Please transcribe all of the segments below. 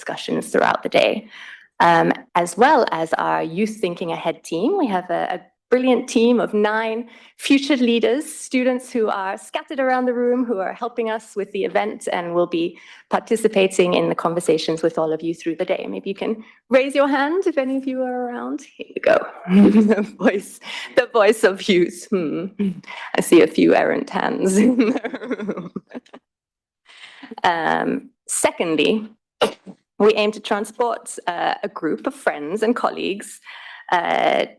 discussions throughout the day. As well as our Youth Thinking Ahead team, we have a brilliant team of 9 future leaders, students who are scattered around the room, who are helping us with the event and will be participating in the conversations with all of you through the day. Maybe you can raise your hand if any of you are around. Here you go. the voice of youth. I see a few errant hands in the room. Secondly, we aim to transport a group of friends and colleagues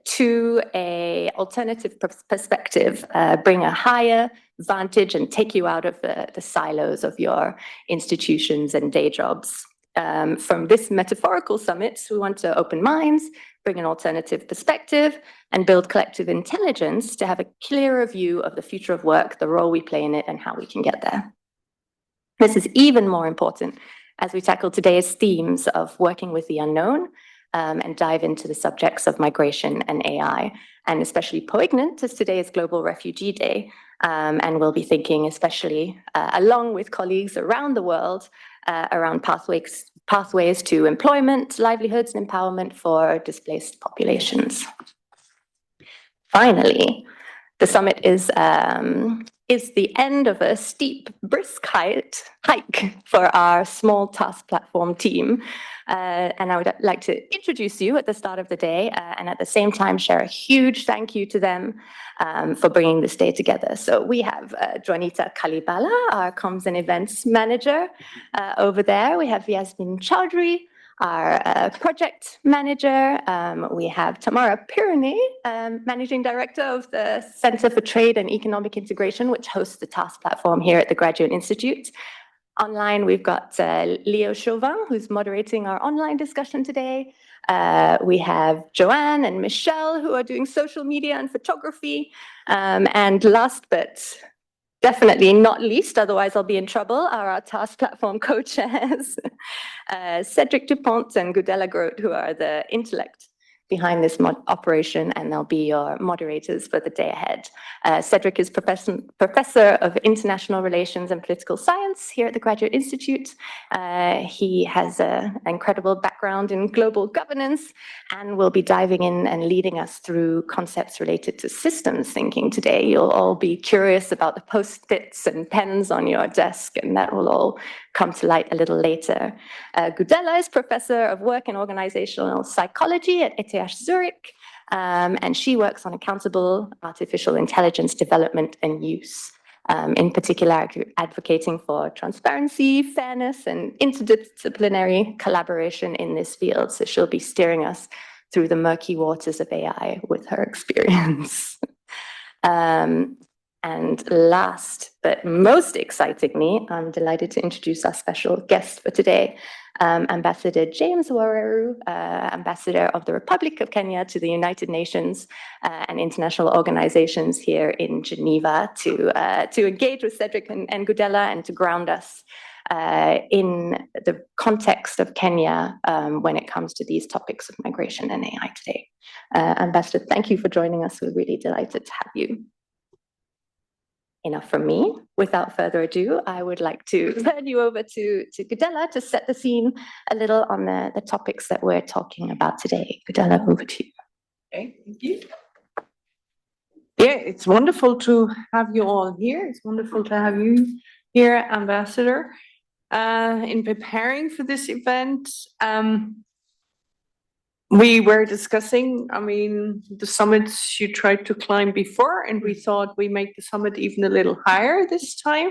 to an alternative perspective, bring a higher vantage and take you out of the silos of your institutions and day jobs. From this metaphorical summit, we want to open minds, bring an alternative perspective, and build collective intelligence to have a clearer view of the future of work, the role we play in it, and how we can get there. This is even more important as we tackle today's themes of working with the unknown, and dive into the subjects of migration and AI, and especially poignant as today is Global Refugee Day, and we'll be thinking especially along with colleagues around the world around pathways to employment, livelihoods, and empowerment for displaced populations. Finally, the summit is the end of a steep, brisk hike for our small TASC platform team. And I would like to introduce you at the start of the day and at the same time share a huge thank you to them for bringing this day together. So we have Juanita Kalibala, our comms and events manager over there. We have Yasmin Chowdhury, our project manager. We have Tamara Pirani, managing director of the Center for Trade and Economic Integration, which hosts the TASC platform here at the Graduate Institute. Online, we've got Leo Chauvin, who's moderating our online discussion today. We have Joanne and Michelle, who are doing social media and photography. And last but definitely not least, otherwise I'll be in trouble, are our TASC platform co-chairs, Cédric Dupont and Gudela Grote, who are the intellect behind this operation, and they'll be your moderators for the day ahead. Cédric is Professor of International Relations and Political Science here at the Graduate Institute. He has an incredible background in global governance and will be diving in and leading us through concepts related to systems thinking today. You'll all be curious about the post-its and pens on your desk, and that will all come to light a little later. Gudela is Professor of Work and Organizational Psychology at ETH Zurich, and she works on accountable artificial intelligence development and use, in particular advocating for transparency, fairness, and interdisciplinary collaboration in this field. So she'll be steering us through the murky waters of AI with her experience. And last but most excitingly, I'm delighted to introduce our special guest for today, Ambassador James Waweru, Ambassador of the Republic of Kenya to the United Nations and international organizations here in Geneva to engage with Cédric and Gudela and to ground us in the context of Kenya when it comes to these topics of migration and AI today. Ambassador, thank you for joining us. We're really delighted to have you. Enough from me. Without further ado, I would like to turn you over to Gudela to set the scene a little on the topics that we're talking about today. Gudela, over to you. Okay, thank you. Yeah, it's wonderful to have you all here. It's wonderful to have you here, Ambassador. In preparing for this event, we were discussing, the summits you tried to climb before, and we thought we make the summit even a little higher this time,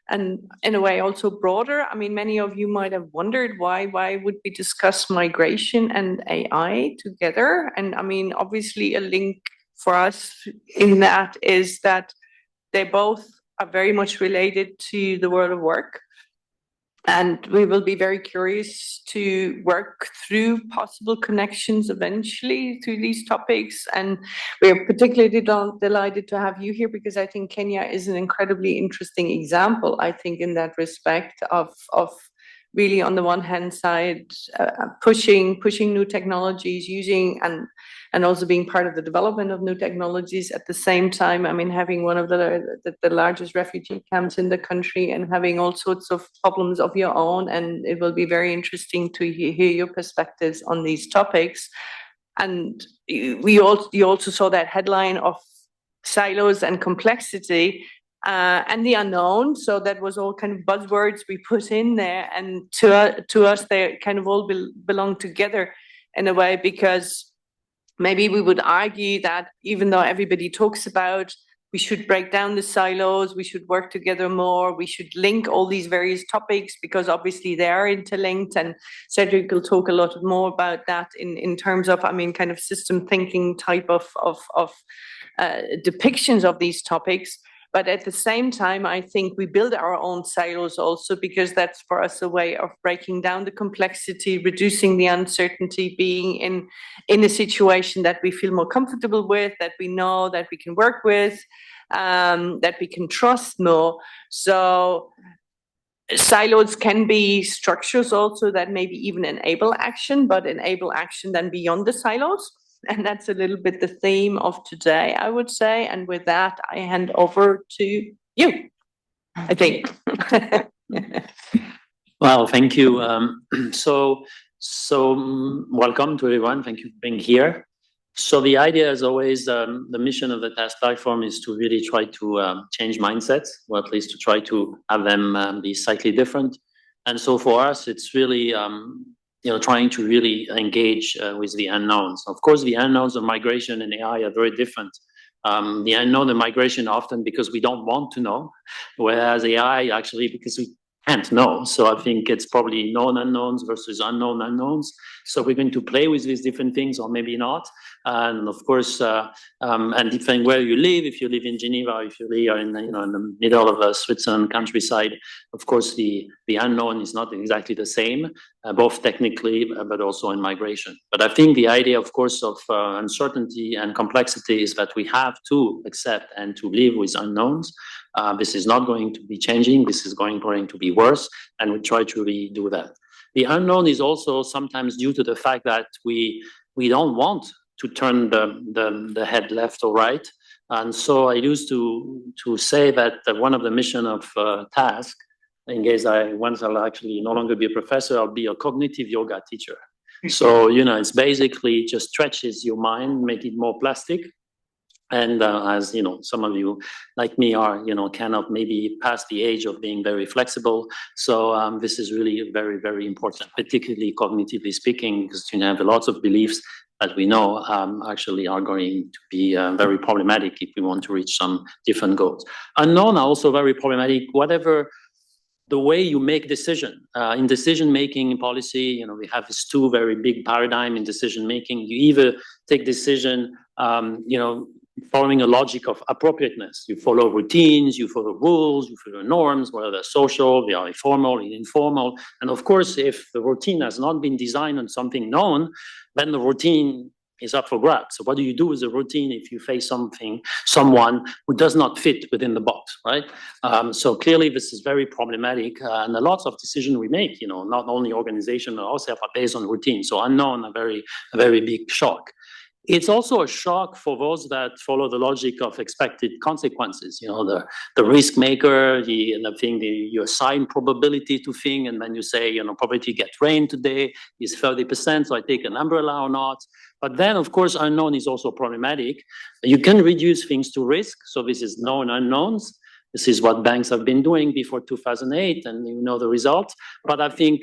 and in a way also broader. Many of you might have wondered why would we discuss migration and AI together? And obviously a link for us in that is that they both are very much related to the world of work. And we will be very curious to work through possible connections eventually through these topics. And we are particularly delighted to have you here because I think Kenya is an incredibly interesting example, I think, in that respect of really on the one hand side, pushing new technologies, using and also being part of the development of new technologies at the same time. I mean, having one of the largest refugee camps in the country and having all sorts of problems of your own. And it will be very interesting to hear your perspectives on these topics. And you also saw that headline of silos and complexity and the unknown. So that was all kind of buzzwords we put in there. And to us, they kind of all belong together in a way, because maybe we would argue that even though everybody talks about we should break down the silos, we should work together more, we should link all these various topics because obviously they are interlinked, and Cédric will talk a lot more about that in terms of, I mean, kind of system thinking type of depictions of these topics. But at the same time, I think we build our own silos also, because that's for us a way of breaking down the complexity, reducing the uncertainty, being in a situation that we feel more comfortable with, that we know that we can work with, that we can trust more. So silos can be structures also that maybe even enable action, but enable action then beyond the silos. And that's a little bit the theme of today, I would say. And with that, I hand over to you, I think. Well, thank you. So welcome to everyone. Thank you for being here. So the idea, as always, the mission of the TASC platform is to really try to change mindsets, or at least to try to have them be slightly different. And so for us, it's really trying to really engage with the unknowns. Of course, the unknowns of migration and AI are very different. The unknown of migration often because we don't want to know, whereas AI actually because we can't know. So I think it's probably known unknowns versus unknown unknowns. So we're going to play with these different things, or maybe not. And of course, and depending where you live, if you live in Geneva, if you live in the middle of Switzerland countryside, of course the unknown is not exactly the same, both technically but also in migration. But I think the idea, of course, of uncertainty and complexity is that we have to accept and to live with unknowns. This is not going to be changing. This is going to be worse, and we try to really do that. The unknown is also sometimes due to the fact that we don't want to turn the head left or right. And so I used to say that one of the mission of TASC, in case once I'll actually no longer be a professor, I'll be a cognitive yoga teacher. So, it's basically just stretches your mind, make it more plastic. And as some of you like me are, cannot maybe past the age of being very flexible. So this is really very, very important, particularly cognitively speaking, because you have lots of beliefs that we know actually are going to be very problematic if we want to reach some different goals. Unknown are also very problematic, whatever the way you make decision. In decision-making policy, we have these two very big paradigm in decision-making. You either take decision, following a logic of appropriateness. You follow routines, you follow rules, you follow norms, whether they're social, they are formal, informal. And of course, if the routine has not been designed on something known, then the routine is up for grabs. So what do you do with the routine if you face someone who does not fit within the box, right? So clearly this is very problematic, and a lot of decisions we make, not only organization but also are based on routine. So unknown, a very big shock. It's also a shock for those that follow the logic of expected consequences. The risk maker, the thing, you assign probability to thing, and then you say, probability get rain today is 30%, so I take an umbrella or not. But then, of course, unknown is also problematic. You can reduce things to risk, so this is known unknowns. This is what banks have been doing before 2008, and the result. But I think,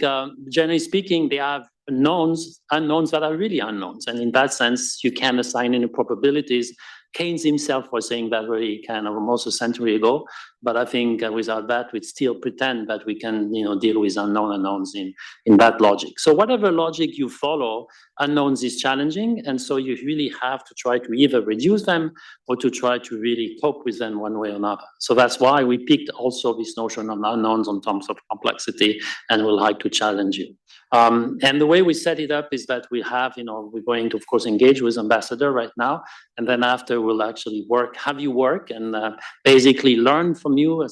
generally speaking, they have unknowns that are really unknowns. And in that sense, you can assign any probabilities. Keynes himself was saying that really kind of almost a century ago. But I think without that, we'd still pretend that we can, deal with unknown unknowns in that logic. So whatever logic you follow, unknowns is challenging. And so you really have to try to either reduce them or to try to really cope with them one way or another. So that's why we picked also this notion of unknowns on terms of complexity, and we'll like to challenge you. And the way we set it up is that we have, we're going to, of course, engage with ambassador right now. And then after we'll actually have you work and basically learn from you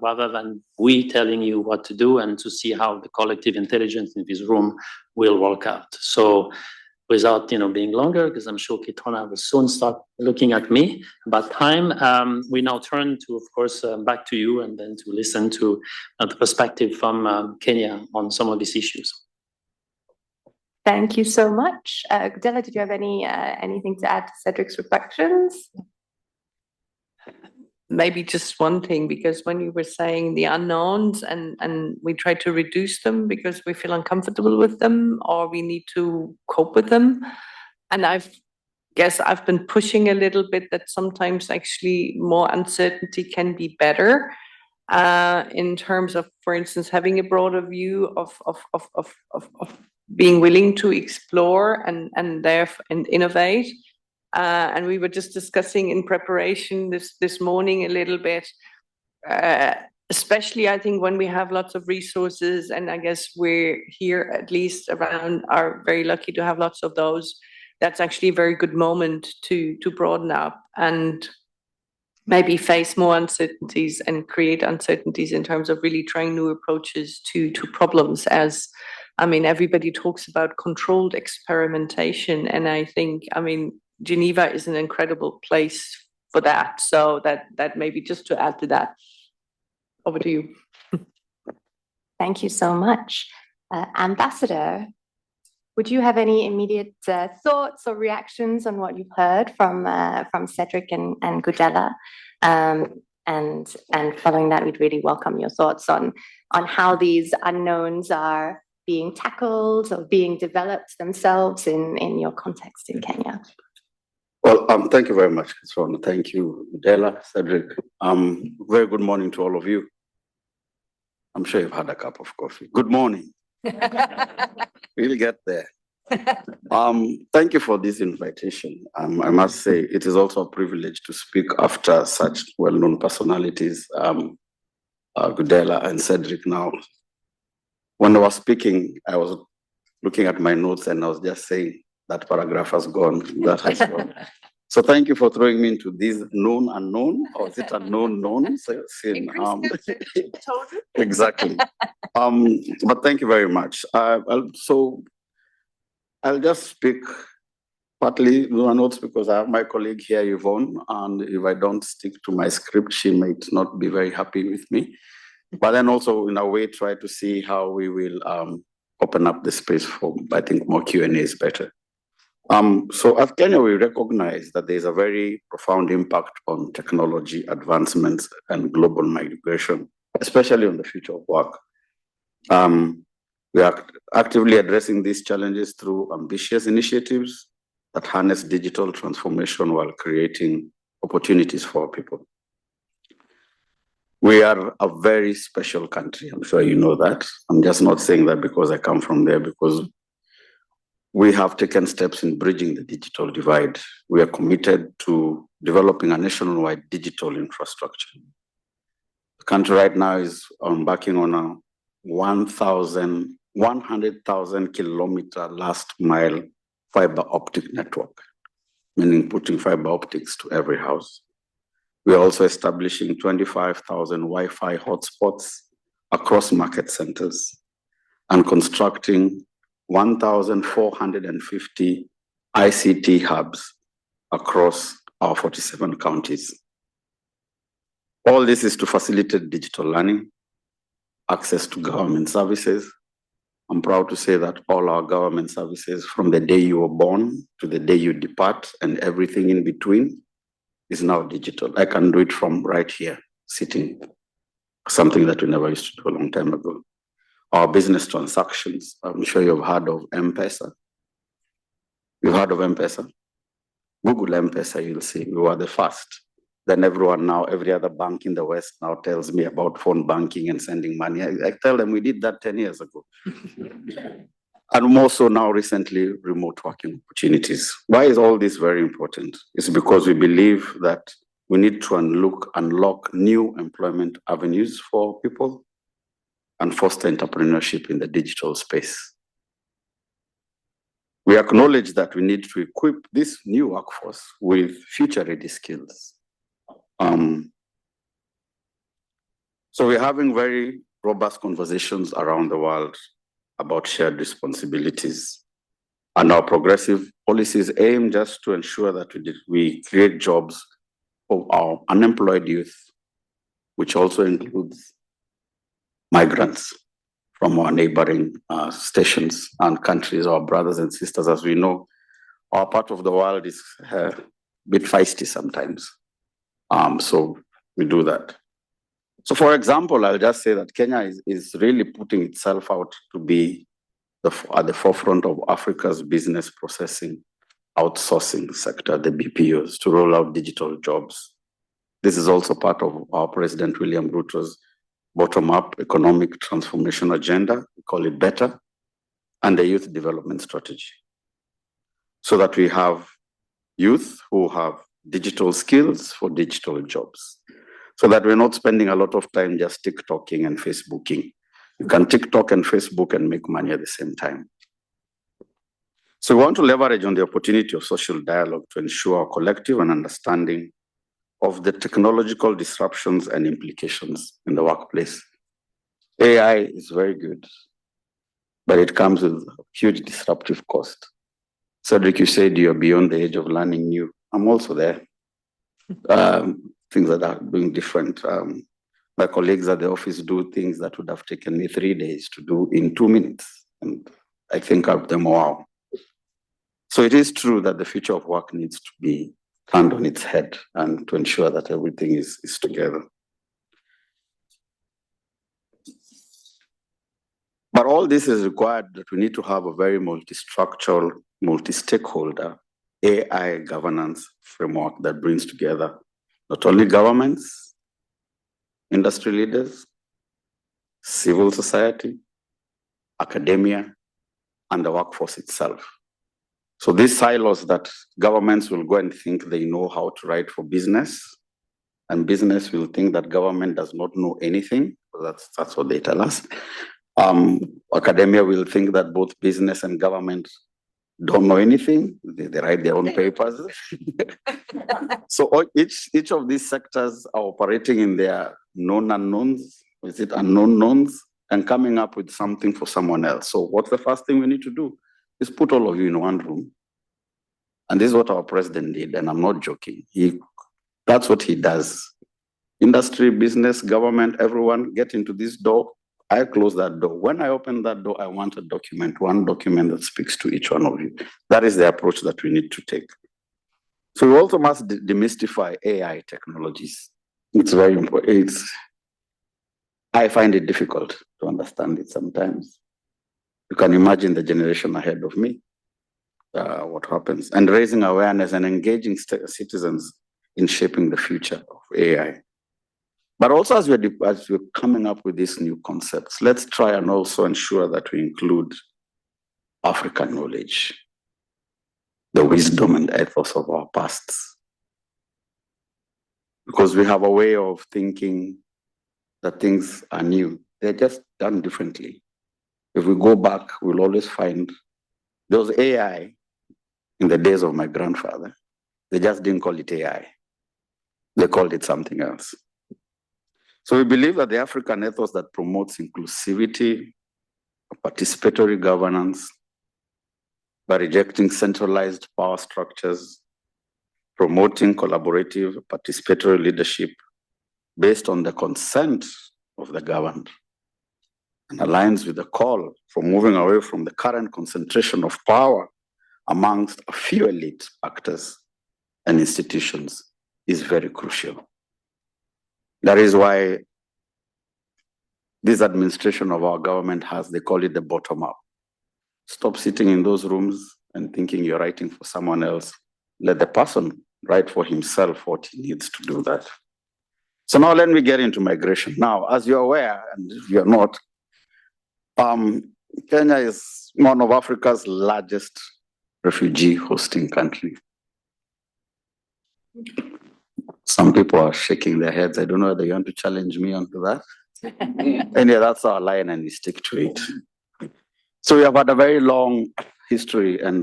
rather than we telling you what to do, and to see how the collective intelligence in this room will work out. So without, being longer, because I'm sure Kitona will soon start looking at me about time, we now turn to, of course, back to you, and then to listen to the perspective from Kenya on some of these issues. Thank you so much. Gudela, did you have anything to add to Cédric's reflections? Maybe just one thing, because when you were saying the unknowns and we try to reduce them because we feel uncomfortable with them or we need to cope with them. And I've been pushing a little bit that sometimes actually more uncertainty can be better in terms of, for instance, having a broader view of being willing to explore and innovate. And we were just discussing in preparation this morning a little bit, especially I think when we have lots of resources, and I guess we're here at least around are very lucky to have lots of those. That's actually a very good moment to broaden up and maybe face more uncertainties and create uncertainties in terms of really trying new approaches to problems. As I mean, everybody talks about controlled experimentation, and I think, Geneva is an incredible place for that. So that maybe just to add to that. Over to you. Thank you so much. Ambassador, would you have any immediate thoughts or reactions on what you've heard from Cédric and Gudela? And following that, we'd really welcome your thoughts on how these unknowns are being tackled or being developed themselves in your context in Kenya. Well, thank you very much, Kisron. Thank you, Gudela, Cédric. Very good morning to all of you. I'm sure you've had a cup of coffee. Good morning. We'll get there. Thank you for this invitation. I must say, it is also a privilege to speak after such well-known personalities, Gudela and Cédric now. When I was speaking, I was looking at my notes and I was just saying, that paragraph has gone, that has gone. So thank you for throwing me into this known unknown, or is it unknown known? Exactly. But thank you very much. I'll just speak partly my notes because I have my colleague here, Yvonne, and if I don't stick to my script, she might not be very happy with me. But then also, in a way, try to see how we will open up the space for, I think, more Q&A is better. So at Kenya, we recognize that there's a very profound impact on technology advancements and global migration, especially on the future of work. We are actively addressing these challenges through ambitious initiatives that harness digital transformation while creating opportunities for people. We are a very special country. I'm sure you know that. I'm just not saying that because I come from there, because we have taken steps in bridging the digital divide. We are committed to developing a nationwide digital infrastructure. The country right now is embarking on a 100,000 kilometer last mile fiber optic network, meaning putting fiber optics to every house. We are also establishing 25,000 Wi-Fi hotspots across market centers and constructing 1,450 ICT hubs across our 47 counties. All this is to facilitate digital learning, access to government services. I'm proud to say that all our government services, from the day you were born to the day you depart and everything in between, is now digital. I can do it from right here, sitting, something that we never used to do a long time ago. Our business transactions, I'm sure you've heard of M-Pesa. You've heard of M-Pesa? Google M-Pesa, you'll see, we were the first. Then everyone now, every other bank in the West now tells me about phone banking and sending money. I tell them we did that 10 years ago. And more so now recently, remote working opportunities. Why is all this very important? It's because we believe that we need to unlock new employment avenues for people and foster entrepreneurship in the digital space. We acknowledge that we need to equip this new workforce with future-ready skills. So we're having very robust conversations around the world about shared responsibilities. And our progressive policies aim just to ensure that we create jobs for our unemployed youth, which also includes migrants from our neighboring stations and countries, our brothers and sisters. As we know, our part of the world is a bit feisty sometimes. So we do that. So for example, I'll just say that Kenya is really putting itself out to be at the forefront of Africa's business processing outsourcing sector, the BPOs, to roll out digital jobs. This is also part of our President William Ruto's bottom-up economic transformation agenda, we call it BETTER, and the youth development strategy. So that we have youth who have digital skills for digital jobs. So that we're not spending a lot of time just TikToking and Facebooking. You can TikTok and Facebook and make money at the same time. So we want to leverage on the opportunity of social dialogue to ensure a collective and understanding of the technological disruptions and implications in the workplace. AI is very good, but it comes with a huge disruptive cost. Cédric, you said you're beyond the age of learning new. I'm also there. Things that are doing different. My colleagues at the office do things that would have taken me 3 days to do in 2 minutes. And I think of them, wow. So it is true that the future of work needs to be turned on its head and to ensure that everything is together. But all this is required that we need to have a very multi-structural, multi-stakeholder AI governance framework that brings together not only governments, industry leaders, civil society, academia, and the workforce itself. So these silos that governments will go and think they know how to write for business, and business will think that government does not know anything. That's what they tell us. Academia will think that both business and government don't know anything. They write their own papers. So each of these sectors are operating in their known unknowns, is it unknown knowns, and coming up with something for someone else. So what's the first thing we need to do? Is put all of you in one room. And this is what our president did, and I'm not joking. That's what he does. Industry, business, government, everyone get into this door. I close that door. When I open that door, I want a document, one document that speaks to each one of you. That is the approach that we need to take. So we also must demystify AI technologies. It's very important. I find it difficult to understand it sometimes. You can imagine the generation ahead of me, what happens, and raising awareness and engaging citizens in shaping the future of AI. But also as we're coming up with these new concepts, let's try and also ensure that we include African knowledge, the wisdom and ethos of our pasts. Because we have a way of thinking that things are new. They're just done differently. If we go back, we'll always find there was AI in the days of my grandfather. They just didn't call it AI. They called it something else. So we believe that the African ethos that promotes inclusivity, participatory governance, by rejecting centralized power structures, promoting collaborative, participatory leadership based on the consent of the governed, and aligns with the call for moving away from the current concentration of power amongst a few elite actors and institutions is very crucial. That is why this administration of our government has, they call it the bottom up. Stop sitting in those rooms and thinking you're writing for someone else. Let the person write for himself what he needs to do that. So now let me get into migration. Now, as you're aware, and if you're not, Kenya is one of Africa's largest refugee hosting country. Some people are shaking their heads. I don't know whether you want to challenge me onto that. And yeah, that's our line and we stick to it. So we have had a very long history and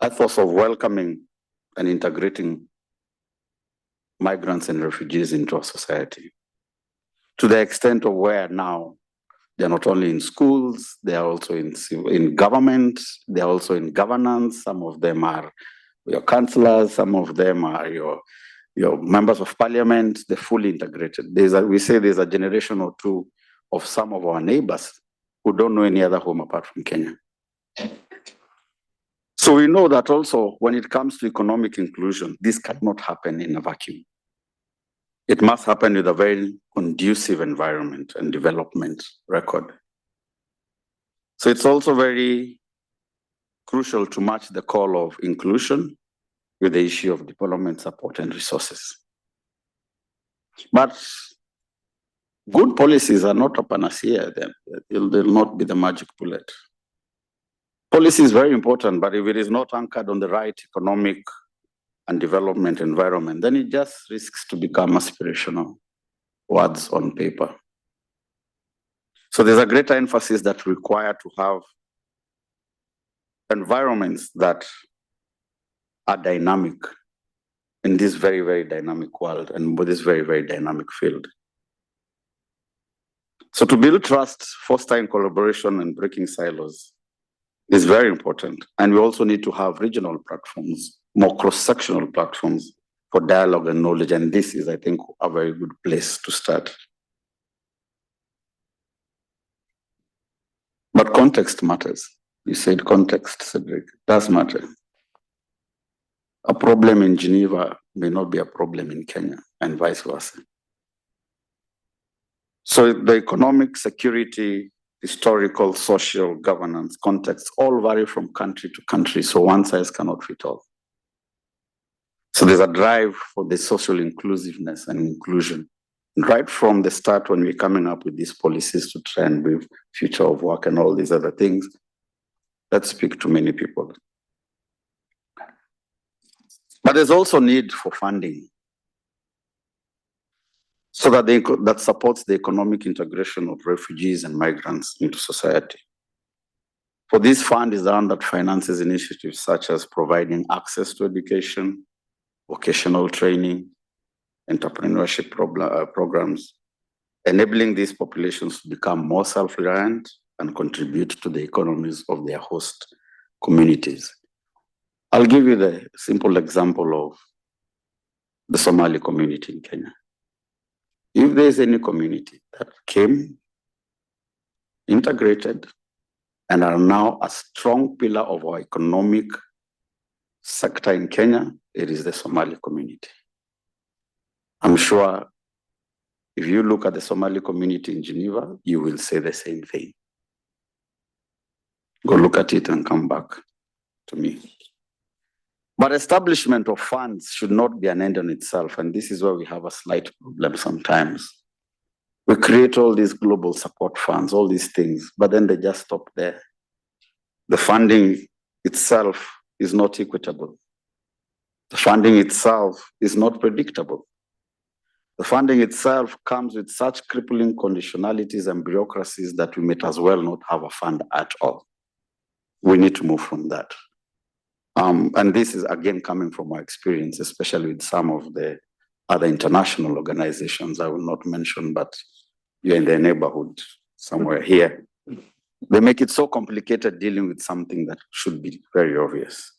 ethos of welcoming and integrating migrants and refugees into our society, to the extent of where now they're not only in schools, they are also in government, they're also in governance. Some of them are your councillors, some of them are your members of parliament. They're fully integrated. We say there's a generation or two of some of our neighbors who don't know any other home apart from Kenya. So we know that also when it comes to economic inclusion, this cannot happen in a vacuum. It must happen with a very conducive environment and development record. So it's also very crucial to match the call of inclusion with the issue of development support and resources. But good policies are not a panacea. They'll not be the magic bullet. Policy is very important, but if it is not anchored on the right economic and development environment, then it just risks to become aspirational words on paper. So there's a greater emphasis that require to have environments that are dynamic in this very, very dynamic world and with this very, very dynamic field. So to build trust, fostering collaboration and breaking silos is very important. And we also need to have regional platforms, more cross-sectional platforms for dialogue and knowledge. And this is, I think, a very good place to start. But context matters. You said context, Cédric, does matter. A problem in Geneva may not be a problem in Kenya, and vice versa. So the economic, security, historical, social, governance, context all vary from country to country, so one size cannot fit all. So there's a drive for the social inclusiveness and inclusion. Right from the start when we're coming up with these policies to try and build future of work and all these other things, let's speak to many people. But there's also need for funding so that that supports the economic integration of refugees and migrants into society. For this fund is the one that finances initiatives such as providing access to education, vocational training, entrepreneurship programs, enabling these populations to become more self-reliant and contribute to the economies of their host communities. I'll give you the simple example of the Somali community in Kenya. If there's any community that came, integrated, and are now a strong pillar of our economic sector in Kenya, it is the Somali community. I'm sure if you look at the Somali community in Geneva, you will say the same thing. Go look at it and come back to me. But establishment of funds should not be an end in itself, and this is where we have a slight problem sometimes. We create all these global support funds, all these things, but then they just stop there. The funding itself is not equitable. The funding itself is not predictable. The funding itself comes with such crippling conditionalities and bureaucracies that we might as well not have a fund at all. We need to move from that. And this is again coming from our experience, especially with some of the other international organizations I will not mention, but you're in the neighborhood somewhere here. They make it so complicated dealing with something that should be very obvious.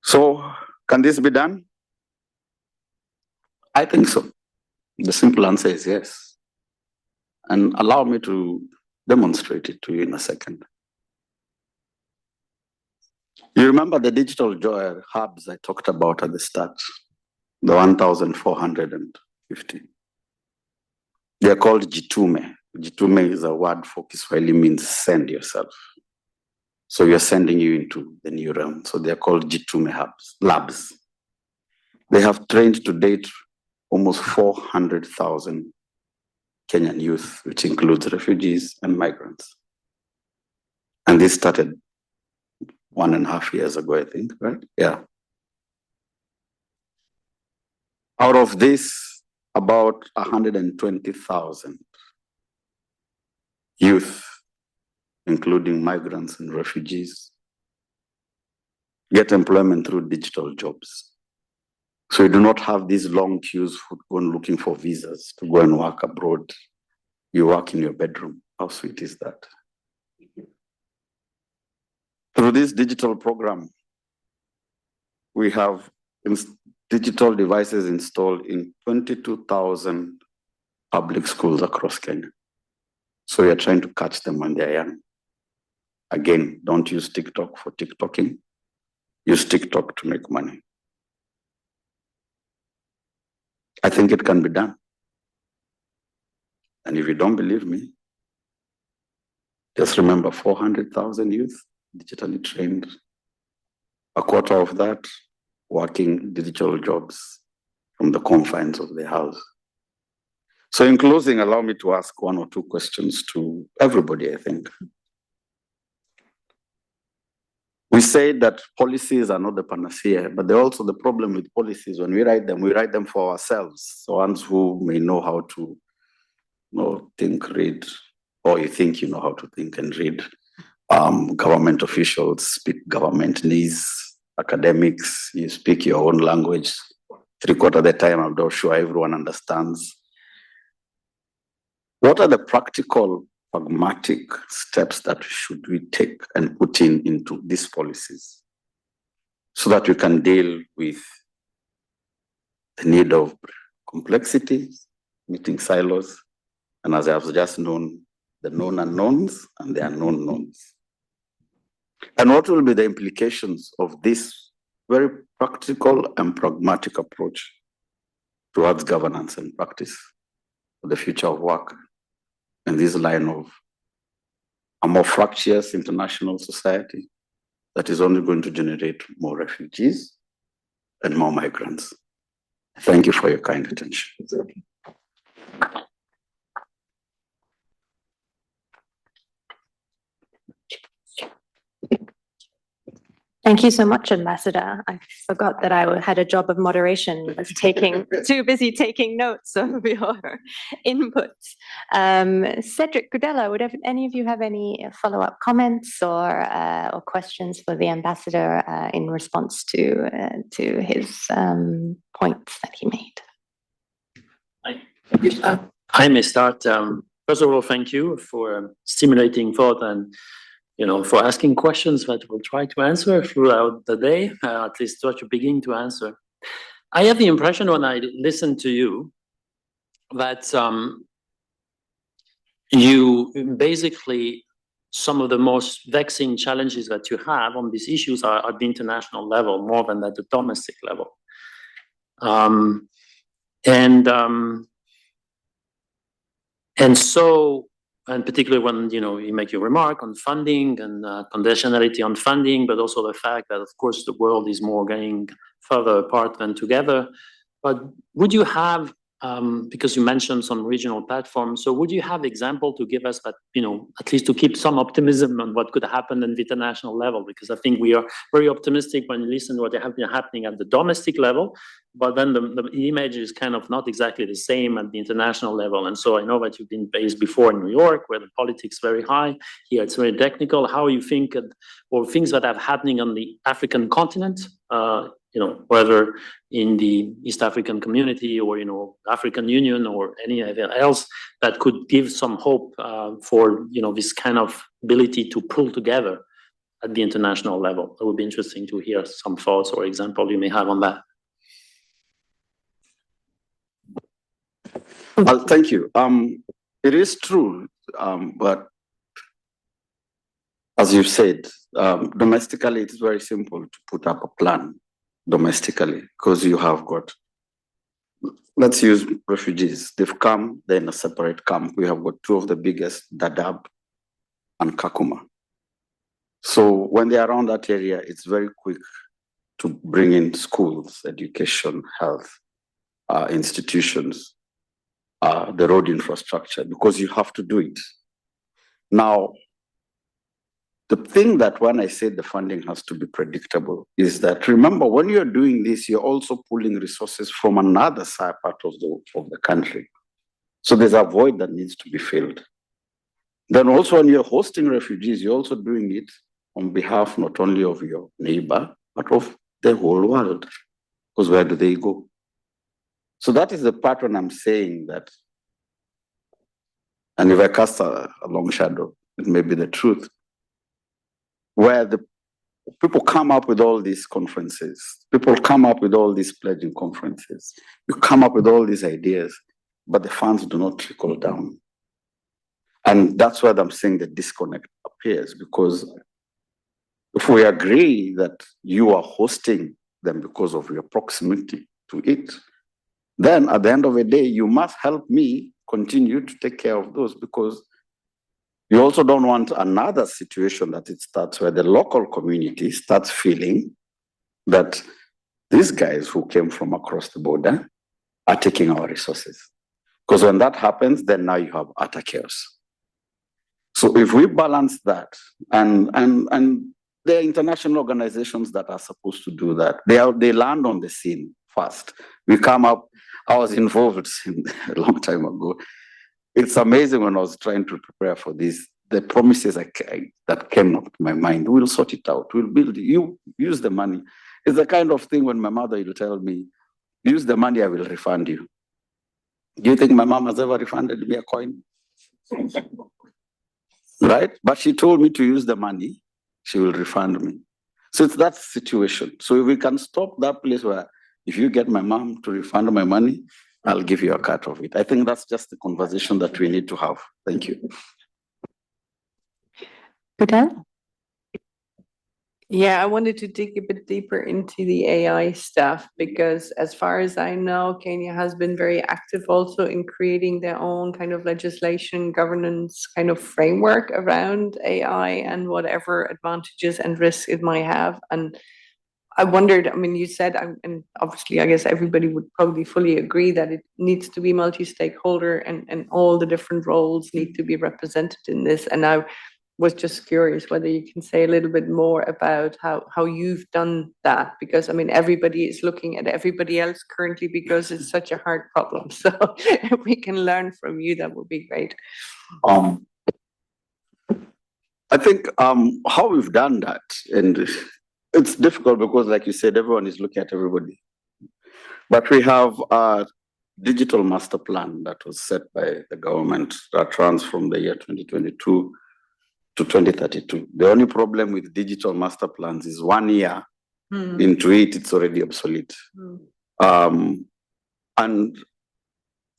So, can this be done? I think so. The simple answer is yes. And allow me to demonstrate it to you in a second. You remember the digital hubs I talked about at the start, the 1,450. They're called Jitume. Jitume is a word for Kiswahili, means send yourself. So you're sending you into the new realm. So they're called Jitume labs. They have trained to date almost 400,000 Kenyan youth, which includes refugees and migrants. And this started 1.5 years ago, I think, right? Yeah. Out of this, about 120,000 youth, including migrants and refugees, get employment through digital jobs. So you do not have these long queues for going looking for visas to go and work abroad. You work in your bedroom. How sweet is that? Through this digital program, we have digital devices installed in 22,000 public schools across Kenya. So we are trying to catch them when they're young. Again, don't use TikTok for TikToking. Use TikTok to make money. I think it can be done. And if you don't believe me, just remember 400,000 youth digitally trained, a quarter of that working digital jobs from the confines of their house. So in closing, allow me to ask one or two questions to everybody, I think. We say that policies are not the panacea, but they're also the problem with policies. When we write them for ourselves. So ones who may know how to think, read, or you think you know how to think and read. Government officials speak government needs, academics, you speak your own language. 3/4 of the time, I'm not sure everyone understands. What are the practical, pragmatic steps that should we take and put into these policies so that we can deal with the need of complexity, meeting silos, and as I have just known, the known unknowns and the unknown knowns? And what will be the implications of this very practical and pragmatic approach towards governance and practice for the future of work in this line of a more fractious international society that is only going to generate more refugees and more migrants? Thank you for your kind attention. Thank you so much, Ambassador. I forgot that I had a job of moderation. I was too busy taking notes of your inputs. Cédric, Gudela, would any of you have any follow-up comments or questions for the Ambassador in response to his points that he made? I may start. First of all, thank you for stimulating thought and for asking questions that we'll try to answer throughout the day, at least try to begin to answer. I have the impression when I listen to you that you basically, some of the most vexing challenges that you have on these issues are at the international level more than at the domestic level. And particularly when, you make your remark on funding and conditionality on funding, but also the fact that, of course, the world is more going further apart than together. But would you have, because you mentioned some regional platforms, so would you have example to give us that, at least to keep some optimism on what could happen at the international level? Because I think we are very optimistic when you listen to what has been happening at the domestic level, but then the image is kind of not exactly the same at the international level. And so I know that you've been based before in New York, where the politics is very high. Here it's very technical. How you think, or things that are happening on the African continent, whether in the East African community or, African Union or anything else that could give some hope for, this kind of ability to pull together at the international level. It would be interesting to hear some thoughts or example you may have on that. Well, thank you. It is true, but as you said, domestically, it's very simple to put up a plan domestically because you have got, let's use refugees. They've come, they're in a separate camp. We have got two of the biggest, Dadaab and Kakuma. So when they're around that area, it's very quick to bring in schools, education, health, institutions, the road infrastructure, because you have to do it. Now, the thing that when I say the funding has to be predictable is that, remember, when you're doing this, you're also pulling resources from another side part of the country. So there's a void that needs to be filled. Then also when you're hosting refugees, you're also doing it on behalf not only of your neighbor, but of the whole world. Because where do they go? So that is the pattern I'm saying that, and if I cast a long shadow, it may be the truth, where the people come up with all these conferences, people come up with all these pledging conferences, you come up with all these ideas, but the funds do not trickle down. And that's where I'm saying the disconnect appears, because if we agree that you are hosting them because of your proximity to it, then at the end of the day, you must help me continue to take care of those, because you also don't want another situation that it starts where the local community starts feeling that these guys who came from across the border are taking our resources. Because when that happens, then now you have utter chaos. So if we balance that, and there are international organizations that are supposed to do that, they land on the scene fast. We come up, I was involved a long time ago. It's amazing when I was trying to prepare for this, the promises that came up to my mind. We'll sort it out. We'll build it. You use the money. It's the kind of thing when my mother will tell me, use the money, I will refund you. Do you think my mom has ever refunded me a coin? Right? But she told me to use the money, she will refund me. So it's that situation. So if we can stop that place where if you get my mom to refund my money, I'll give you a cut of it. I think that's just the conversation that we need to have. Thank you. Gudela? Yeah, I wanted to dig a bit deeper into the AI stuff, because as far as I know, Kenya has been very active also in creating their own kind of legislation, governance kind of framework around AI and whatever advantages and risks it might have. And I wondered, I mean, you said, and obviously I guess everybody would probably fully agree that it needs to be multi-stakeholder and all the different roles need to be represented in this. And I was just curious whether you can say a little bit more about how you've done that, because I mean, everybody is looking at everybody else currently because it's such a hard problem. So if we can learn from you, that would be great. I think how we've done that, and it's difficult because like you said, everyone is looking at everybody. But we have a digital master plan that was set by the government that runs from the year 2022 to 2032. The only problem with digital master plans is 1 year into it, it's already obsolete. And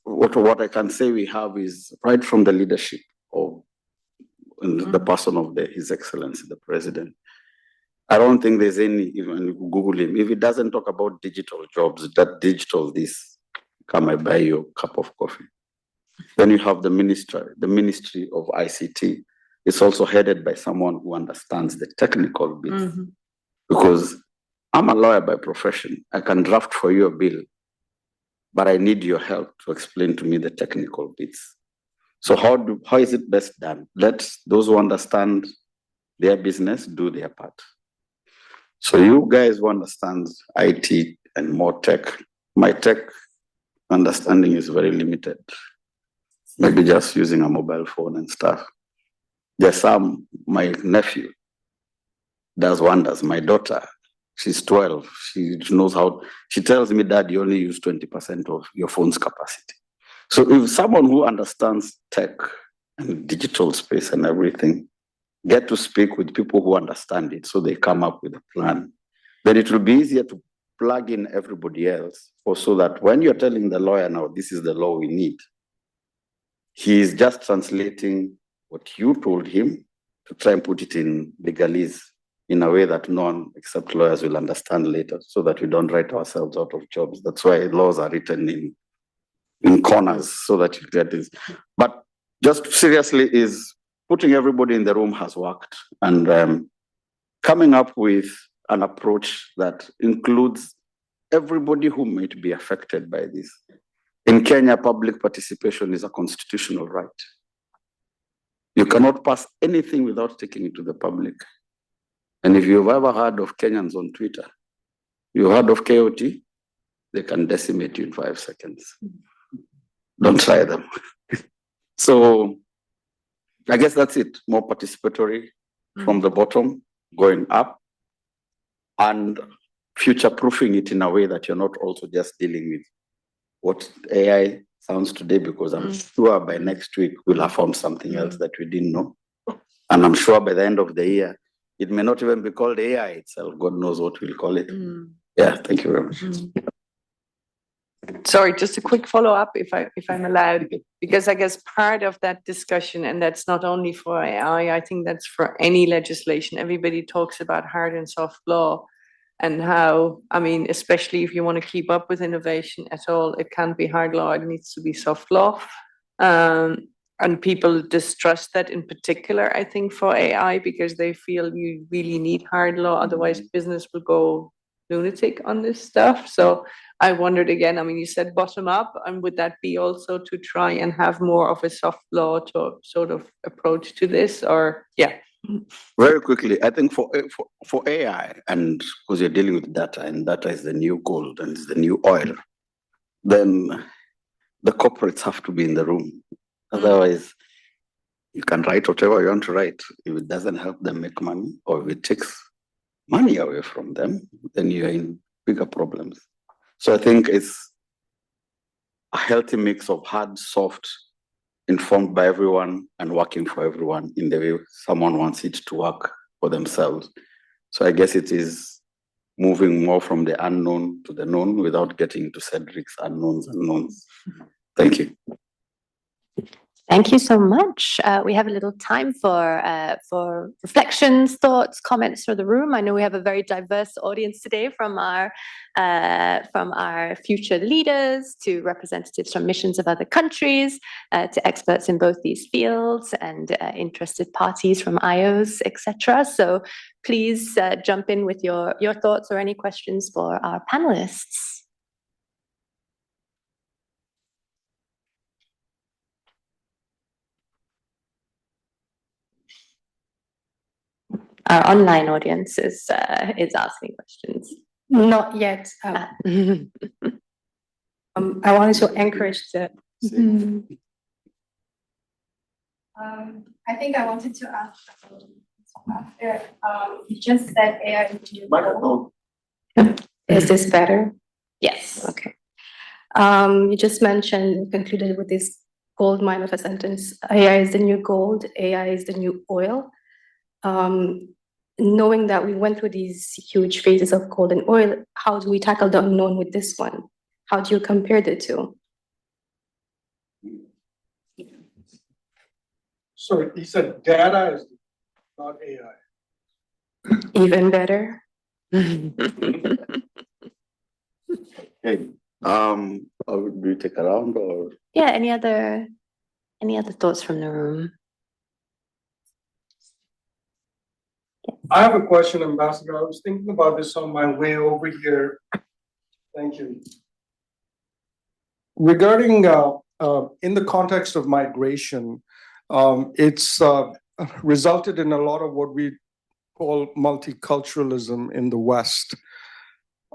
what I can say we have is right from the leadership of the person of His Excellency, the President. I don't think there's any, even if you Google him, if he doesn't talk about digital jobs, that digital this, come I buy you a cup of coffee. Then you have the Ministry of ICT. It's also headed by someone who understands the technical bits. Because I'm a lawyer by profession. I can draft for you a bill, but I need your help to explain to me the technical bits. So how is it best done? Let those who understand their business do their part. So you guys who understand IT and more tech, my tech understanding is very limited. Maybe just using a mobile phone and stuff. There's my nephew does wonders. My daughter, she's 12. She knows how, she tells me, Dad, you only use 20% of your phone's capacity. So if someone who understands tech and digital space and everything get to speak with people who understand it, so they come up with a plan, then it will be easier to plug in everybody else, or so that when you're telling the lawyer now, this is the law we need, he is just translating what you told him to try and put it in legalese in a way that no one except lawyers will understand later, so that we don't write ourselves out of jobs. That's why laws are written in corners, so that you get this. But just seriously, is putting everybody in the room has worked, and coming up with an approach that includes everybody who might be affected by this. In Kenya, public participation is a constitutional right. You cannot pass anything without taking it to the public. And if you've ever heard of Kenyans on Twitter, you heard of KOT, they can decimate you in 5 seconds. Don't try them. So I guess that's it. More participatory from the bottom, going up, and future-proofing it in a way that you're not also just dealing with what AI sounds today, because I'm sure by next week we'll have found something else that we didn't know. And I'm sure by the end of the year, it may not even be called AI itself. God knows what we'll call it. Yeah, thank you very much. Sorry, just a quick follow-up, if I'm allowed, because I guess part of that discussion, and that's not only for AI, I think that's for any legislation. Everybody talks about hard and soft law, and how, I mean, especially if you want to keep up with innovation at all, it can't be hard law, it needs to be soft law. And people distrust that in particular, I think, for AI, because they feel you really need hard law, otherwise business will go lunatic on this stuff. So I wondered again, I mean, you said bottom up, and would that be also to try and have more of a soft law to sort of approach to this, or yeah? Very quickly, I think for AI, and because you're dealing with data, and data is the new gold and is the new oil, then the corporates have to be in the room. Otherwise, you can write whatever you want to write. If it doesn't help them make money, or if it takes money away from them, then you're in bigger problems. So I think it's a healthy mix of hard, soft, informed by everyone and working for everyone in the way someone wants it to work for themselves. So I guess it is moving more from the unknown to the known without getting to Cédric's unknowns. Thank you. Thank you so much. We have a little time for reflections, thoughts, comments from the room. I know we have a very diverse audience today, from our future leaders to representatives from missions of other countries, to experts in both these fields, and interested parties from IOs, etc. So please jump in with your thoughts or any questions for our panelists. Our online audience is asking questions. Not yet. I wanted to encourage the. I think I wanted to ask. You just said AI is the new gold. Is this better? Yes. Okay. You just mentioned, concluded with this gold mine of a sentence. AI is the new gold. AI is the new oil. Knowing that we went through these huge phases of gold and oil, how do we tackle the unknown with this one? How do you compare the two? So he said data is not AI. Even better. Okay. Do we take a round or? Yeah. Any other thoughts from the room? I have a question, Ambassador. I was thinking about this on my way over here. Thank you. Regarding, in the context of migration, it's resulted in a lot of what we call multiculturalism in the West.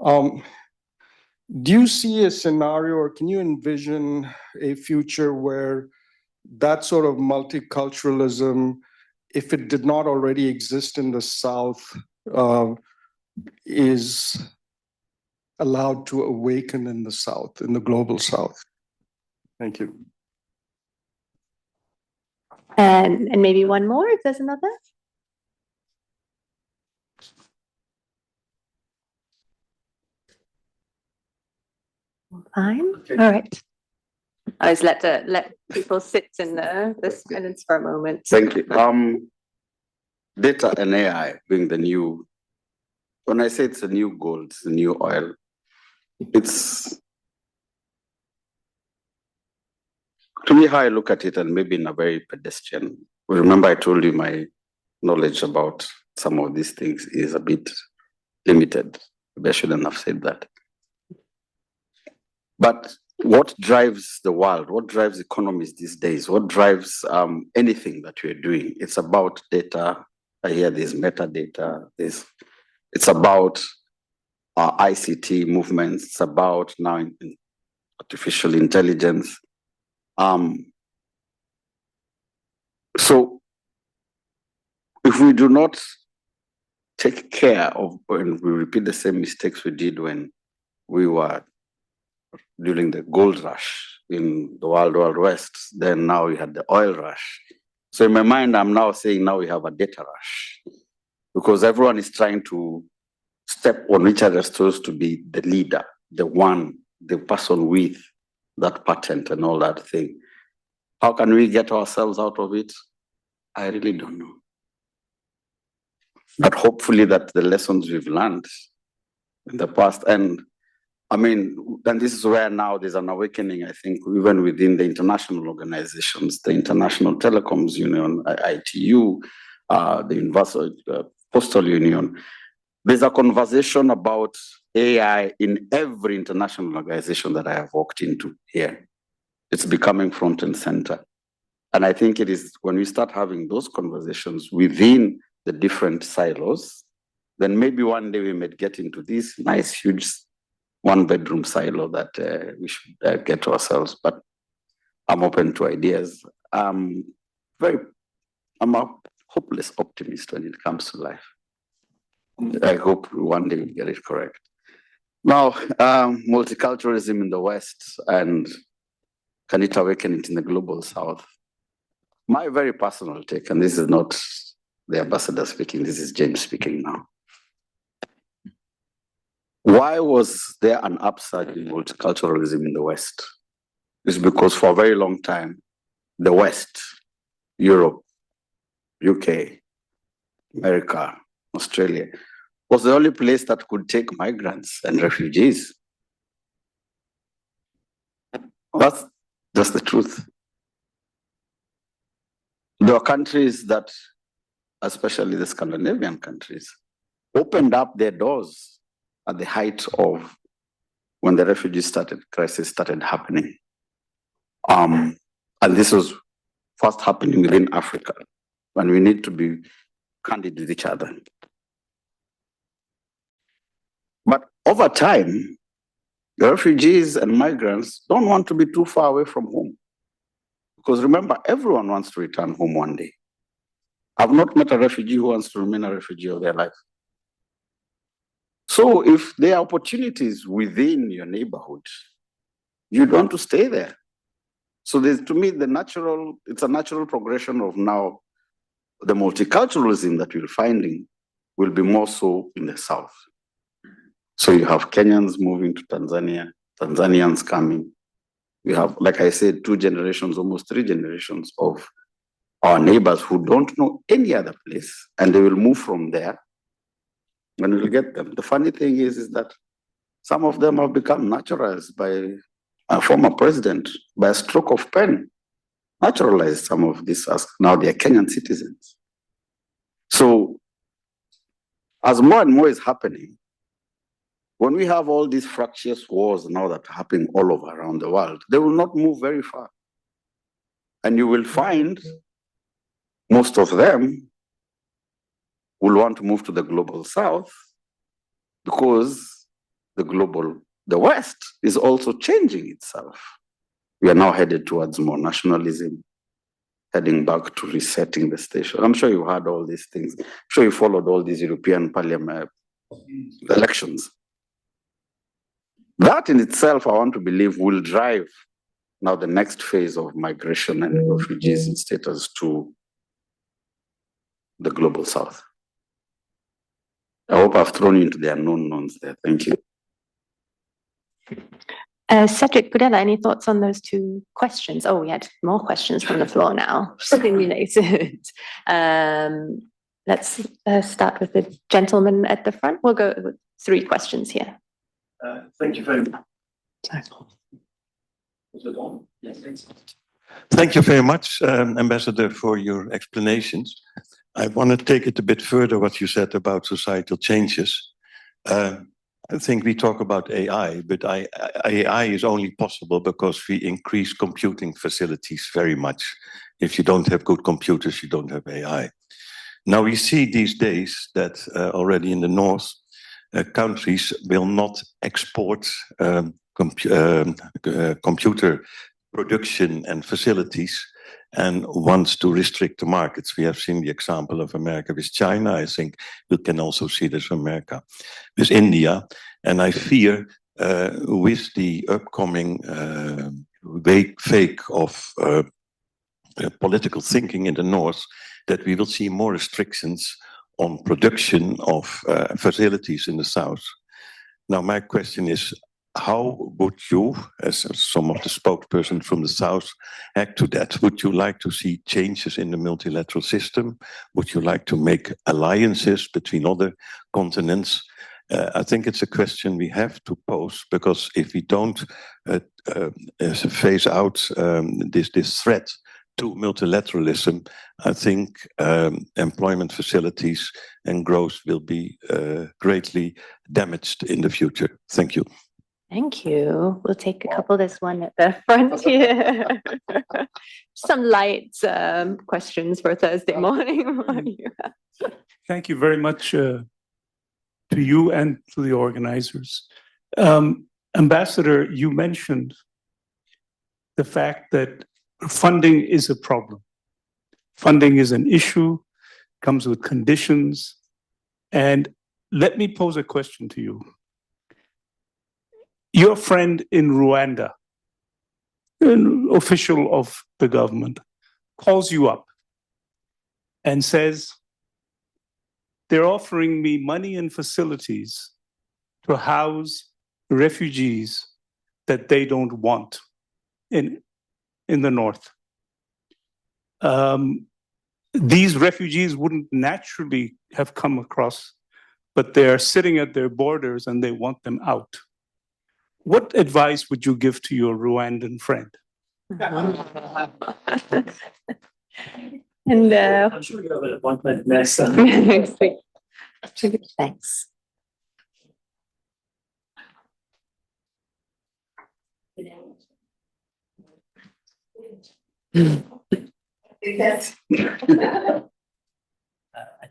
Do you see a scenario, or can you envision a future where that sort of multiculturalism, if it did not already exist in the South, is allowed to awaken in the South, in the global South? Thank you. And maybe one more, if there's another. Fine. Okay. All right. I was let people sit in the silence for a moment. Thank you. Data and AI being the new, when I say it's a new gold, it's a new oil, it's, to me, how I look at it, and maybe in a very pedestrian. Remember, I told you my knowledge about some of these things is a bit limited. Maybe I shouldn't have said that. But what drives the world? What drives economies these days? What drives anything that we're doing? It's about data. I hear there's metadata. It's about ICT movements. It's about now artificial intelligence. So if we do not take care of when we repeat the same mistakes we did when we were during the gold rush in the Wild West, then now we had the oil rush. So in my mind, I'm now saying now we have a data rush because everyone is trying to step on each other's toes to be the leader, the person with that patent and all that thing. How can we get ourselves out of it? I really don't know. But hopefully that the lessons we've learned in the past, and I mean, and this is where now there's an awakening, I think, even within the international organizations, the International Telecoms Union, ITU, the Universal Postal Union. There's a conversation about AI in every international organization that I have walked into here. It's becoming front and center. And I think it is when we start having those conversations within the different silos, then maybe one day we might get into this nice, huge one-bedroom silo that we should get to ourselves. But I'm open to ideas. I'm a hopeless optimist when it comes to life. I hope one day we get it correct. Now, multiculturalism in the West, and can it awaken it in the global South? My very personal take, and this is not the ambassador speaking, this is James speaking now. Why was there an upsurge in multiculturalism in the West? It's because for a very long time, the West, Europe, UK, America, Australia, was the only place that could take migrants and refugees. That's just the truth. There are countries that, especially the Scandinavian countries, opened up their doors at the height of when the refugee crisis started happening. And this was first happening within Africa, and we need to be candid with each other. But over time, the refugees and migrants don't want to be too far away from home. Because remember, everyone wants to return home one day. I've not met a refugee who wants to remain a refugee all their life. So if there are opportunities within your neighborhood, you want to stay there. So there's, to me, it's a natural progression of now the multiculturalism that we're finding will be more so in the South. So you have Kenyans moving to Tanzania, Tanzanians coming. We have, like I said, 2 generations, almost 3 generations of our neighbors who don't know any other place, and they will move from there and we'll get them. The funny thing is that some of them have become naturalized by a former president, by a stroke of pen, naturalized some of these as now they are Kenyan citizens. So as more and more is happening, when we have all these fractious wars now that are happening all over around the world, they will not move very far. And you will find most of them will want to move to the global South because the West is also changing itself. We are now headed towards more nationalism, heading back to resetting the station. I'm sure you heard all these things. I'm sure you followed all these European Parliament elections. That in itself, I want to believe, will drive now the next phase of migration and refugees in status to the global South. I hope I've thrown you into the unknown knowns there. Thank you. Cédric, Gudela, any thoughts on those 2 questions? Oh, we had more questions from the floor now, stimulated. Let's start with the gentleman at the front. We'll go with 3 questions here. Thank you very much. Thank you very much, Ambassador, for your explanations. I want to take it a bit further, what you said about societal changes. I think we talk about AI, but AI is only possible because we increase computing facilities very much. If you don't have good computers, you don't have AI. Now we see these days that already in the north, countries will not export computer production and facilities and wants to restrict the markets. We have seen the example of America with China. I think we can also see this with America, with India. And I fear with the upcoming fake of political thinking in the north, that we will see more restrictions on production of facilities in the south. Now, my question is, how would you, as some of the spokespersons from the south, act to that? Would you like to see changes in the multilateral system? Would you like to make alliances between other continents? I think it's a question we have to pose, because if we don't phase out this threat to multilateralism, I think employment facilities and growth will be greatly damaged in the future. Thank you. Thank you. We'll take a couple. There's one at the front here. Some light questions for Thursday morning. Thank you very much to you and to the organizers. Ambassador, you mentioned the fact that funding is a problem. Funding is an issue, comes with conditions. And let me pose a question to you. Your friend in Rwanda, an official of the government, calls you up and says, they're offering me money and facilities to house refugees that they don't want in the north. These refugees wouldn't naturally have come across, but they're sitting at their borders and they want them out. What advice would you give to your Rwandan friend? And I'm sure you have an appointment next time. next week. Thanks.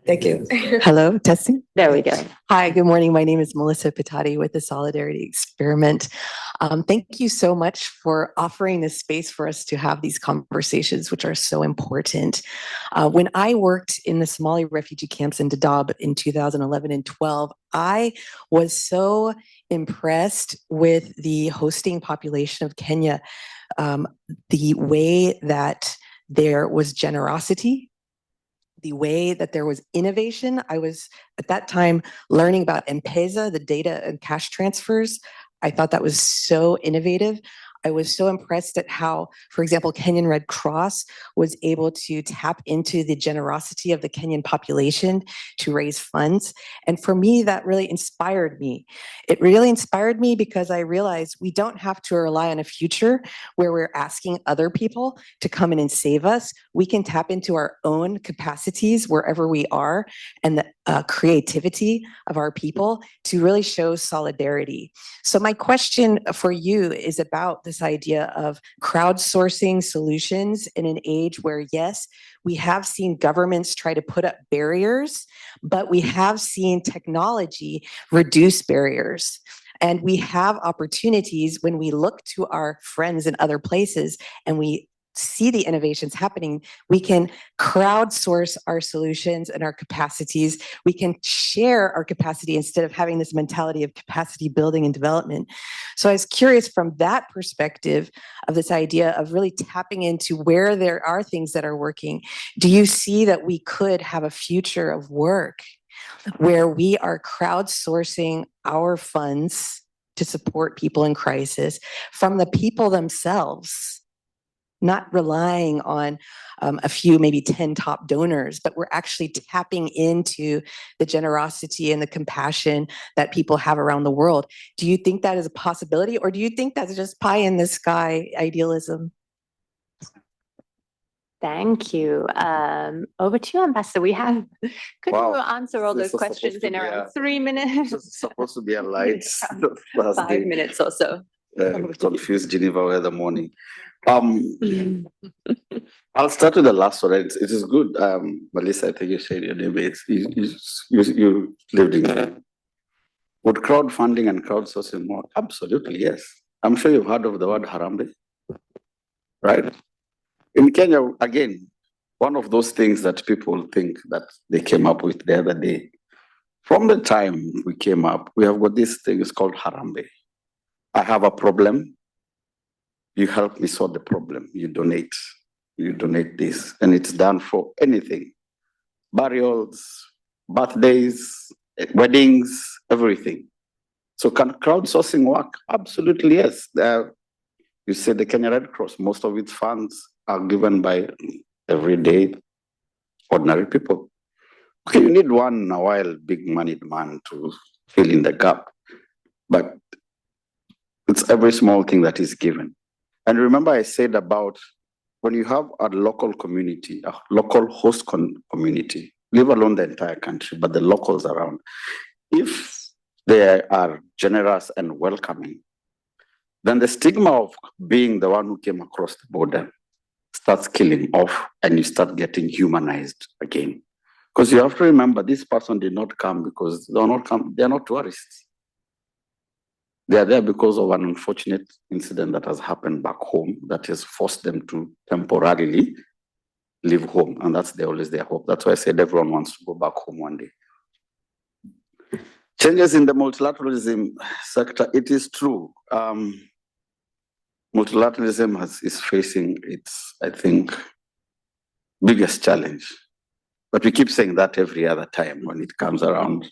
Thank you. Hello, testing. There we go. Hi, good morning. My name is Melissa Pitati with the Solidarity Experiment. Thank you so much for offering this space for us to have these conversations, which are so important. When I worked in the Somali refugee camps in Dadaab in 2011 and 12, I was so impressed with the hosting population of Kenya, the way that there was generosity, the way that there was innovation. I was at that time learning about M-Pesa, the data and cash transfers. I thought that was so innovative. I was so impressed at how, for example, Kenyan Red Cross was able to tap into the generosity of the Kenyan population to raise funds. And for me, that really inspired me. It really inspired me because I realized we don't have to rely on a future where we're asking other people to come in and save us. We can tap into our own capacities wherever we are and the creativity of our people to really show solidarity. So my question for you is about this idea of crowdsourcing solutions in an age where, yes, we have seen governments try to put up barriers, but we have seen technology reduce barriers. And we have opportunities when we look to our friends in other places and we see the innovations happening, we can crowdsource our solutions and our capacities. We can share our capacity instead of having this mentality of capacity building and development. So I was curious from that perspective of this idea of really tapping into where there are things that are working. Do you see that we could have a future of work where we are crowdsourcing our funds to support people in crisis from the people themselves? Not relying on a few, maybe 10 top donors, but we're actually tapping into the generosity and the compassion that people have around the world. Do you think that is a possibility, or do you think that's just pie in the sky idealism? Thank you. Over to you, Ambassador. Could Wow. you answer all This those was questions supposed to in be around a- 3 minutes? This is supposed to be a light 5 minutes or so. confused Geneva weather morning. I'll start with the last one. It is good. Melissa, I think you said your name is you lived in there. Would crowdfunding and crowdsourcing more? Absolutely, yes. I'm sure you've heard of the word Harambe, right? In Kenya, again, one of those things that people think that they came up with the other day. From the time we came up, we have got this thing, it's called Harambe. I have a problem. You help me solve the problem. You donate this. And it's done for anything. Burials, birthdays, weddings, everything. So can crowdsourcing work? Absolutely, yes. You said the Kenya Red Cross, most of its funds are given by everyday, ordinary people. Okay, you need one in a while, big-moneyed man to fill in the gap. But it's every small thing that is given. And remember I said about when you have a local community, a local host community, leave alone the entire country, but the locals around, if they are generous and welcoming, then the stigma of being the one who came across the border starts killing off and you start getting humanized again. Because you have to remember, this person did not come because they're not tourists. They are there because of an unfortunate incident that has happened back home that has forced them to temporarily leave home. And that's always their hope. That's why I said everyone wants to go back home one day. Changes in the multilateralism sector, it is true. Multilateralism is facing its, I think, biggest challenge. But we keep saying that every other time when it comes around.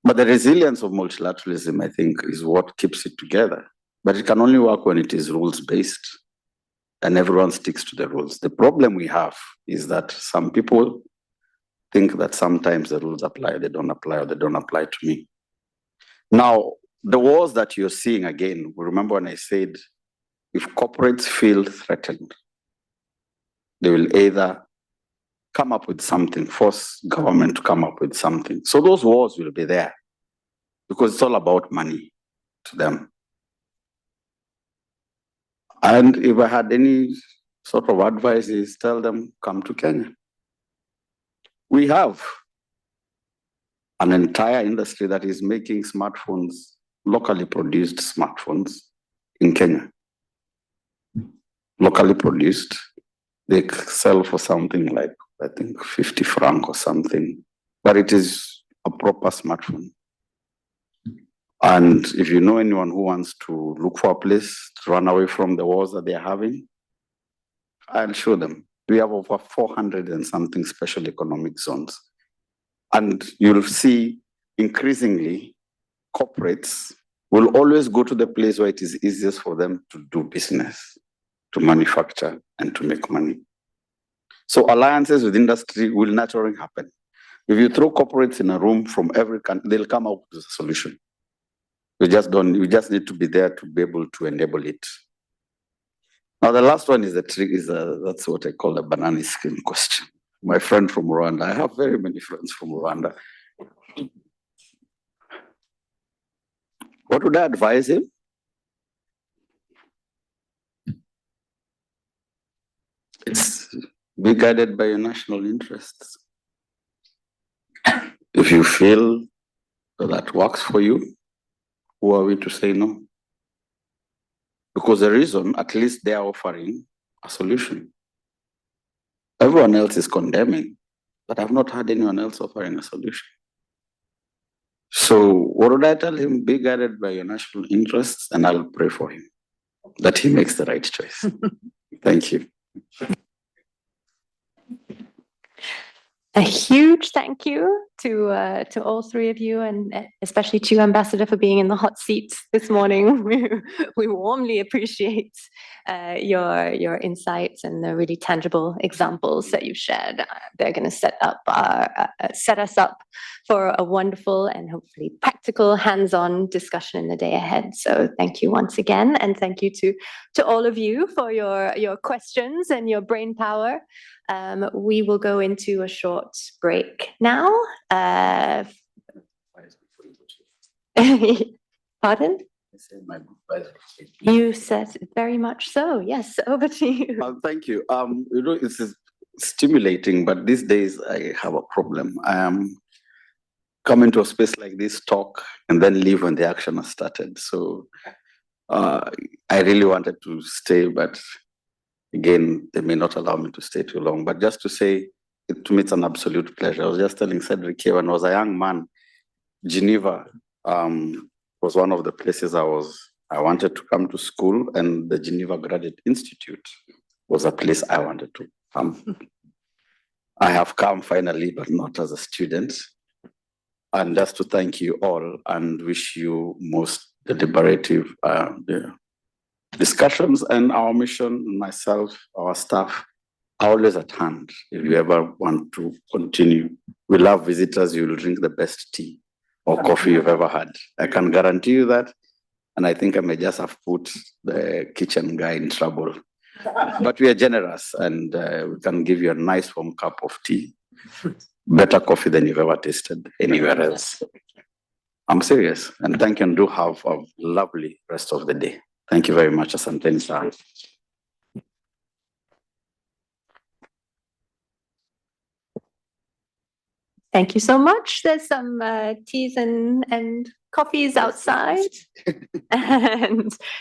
But the resilience of multilateralism, I think, is what keeps it together. But it can only work when it is rules-based and everyone sticks to the rules. The problem we have is that some people think that sometimes the rules apply, they don't apply, or they don't apply to me. Now, the wars that you're seeing again, remember when I said, if corporates feel threatened, they will either come up with something, force government to come up with something. So those wars will be there because it's all about money to them. And if I had any sort of advice, is tell them, come to Kenya. We have an entire industry that is making smartphones, locally produced smartphones in Kenya. Locally produced, they sell for something like, I think, 50 francs or something, but it is a proper smartphone. And if you know anyone who wants to look for a place to run away from the wars that they're having, I'll show them. We have over 400 and something special economic zones. And you'll see increasingly corporates will always go to the place where it is easiest for them to do business, to manufacture and to make money. So alliances with industry will naturally happen. If you throw corporates in a room from every country, they'll come up with a solution. We just need to be there to be able to enable it. Now, the last one is the trick, that's what I call the banana skin question. My friend from Rwanda, I have very many friends from Rwanda. What would I advise him? It's be guided by your national interests. If you feel that works for you, who are we to say no? Because the reason, at least they are offering a solution. Everyone else is condemning, but I've not heard anyone else offering a solution. So what would I tell him? Be guided by your national interests, and I'll pray for him that he makes the right choice. Thank you. A huge thank you to all three of you, and especially to you, Ambassador, for being in the hot seat this morning. We warmly appreciate your insights and the really tangible examples that you've shared. They're going to set us up for a wonderful and hopefully practical, hands-on discussion in the day ahead. So thank you once again, and thank you to all of you for your questions and your brain power. We will go into a short break now. Pardon? You said very much so. Yes, over to you. Thank you. You know, it's stimulating, but these days I have a problem. I am coming to a space like this, talk, and then leave when the action has started. So I really wanted to stay, but Again, they may not allow me to stay too long, but just to say, to me, it's an absolute pleasure. I was just telling Cédric here, when I was a young man, Geneva was one of the places I wanted to come to school, and the Geneva Graduate Institute was a place I wanted to come. I have come finally, but not as a student. And just to thank you all and wish you most deliberative discussions, and our mission, myself, our staff, are always at hand. If you ever want to continue, we love visitors. You will drink the best tea or coffee you've ever had. I can guarantee you that. And I think I may just have put the kitchen guy in trouble. But we are generous, and we can give you a nice warm cup of tea. Better coffee than you've ever tasted anywhere else. I'm serious. And thank you, and do have a lovely rest of the day. Thank you very much, Asanteni sana. Thank you so much. There's some teas and coffees outside. And